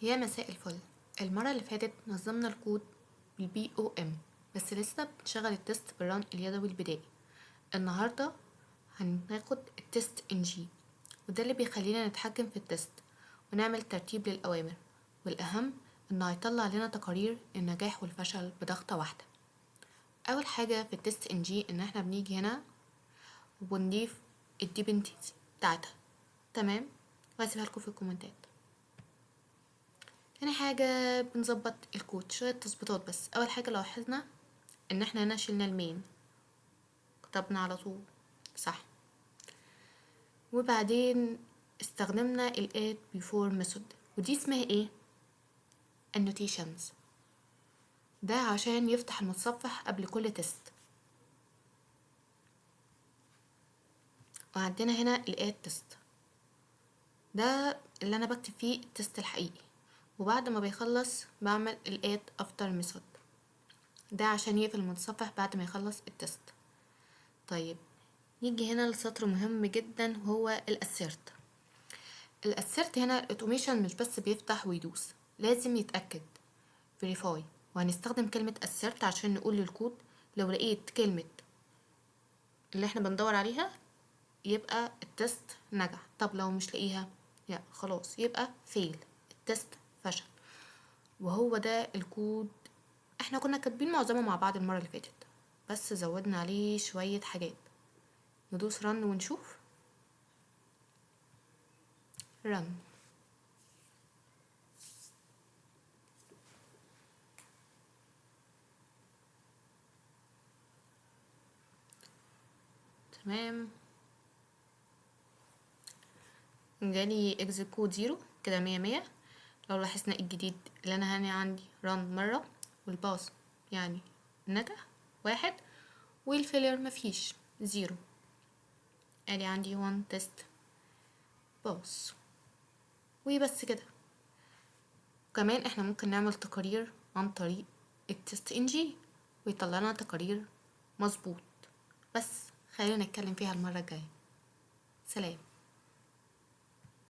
يا مساء الفل. المرة اللي فاتت نظمنا الكود بالBOM، بس لسه بنشغل التست بالران اليدوي البدائي. النهاردة هناخد التست NG، وده اللي بيخلينا نتحكم في التست ونعمل ترتيب للأوامر، والأهم إنه هيطلع لنا تقارير النجاح والفشل بضغطة واحدة. أول حاجة في التست NG إن احنا بنيجي هنا وبنضيف الديبنتيز بتاعتها، تمام؟ وهسيبها لكم في الكومنتات. تاني حاجة بنظبط الكود، شوية تظبيطات بس. أول حاجة لاحظنا إن احنا هنا شلنا المين، كتبنا على طول صح، وبعدين استخدمنا ال add before method، ودي اسمها ايه؟ annotations، ده عشان يفتح المتصفح قبل كل تست. وعندنا هنا ال add test، ده اللي انا بكتب فيه التست الحقيقي، وبعد ما بيخلص بعمل ال add after method، ده عشان يقفل المتصفح بعد ما يخلص التست. طيب نيجي هنا لسطر مهم جدا، هو الاسيرت. الاسيرت هنا الاوتوميشن مش بس بيفتح ويدوس، لازم يتأكد verify، وهنستخدم كلمة assert عشان نقول للكود لو لقيت كلمة اللي احنا بندور عليها يبقى التست نجح، طب لو مش لاقيها يا خلاص يبقى fail، التست فشل. وهو ده الكود، احنا كنا كاتبين معظمه مع بعض المرة اللي فاتت، بس زودنا عليه شوية حاجات. ندوس رن ونشوف. رن. تمام، جالي exit code 0 كده، 100. لو لاحظنا الجديد اللي انا هنا عندي run مرة، والباص يعني نجح 1، والفيلر مفيش 0. ادي عندي 1 test باص، وبس كده. كمان احنا ممكن نعمل تقارير عن طريق التست NG ويطلع لنا تقارير مظبوط، بس خلينا نتكلم فيها المرة الجاية. سلام.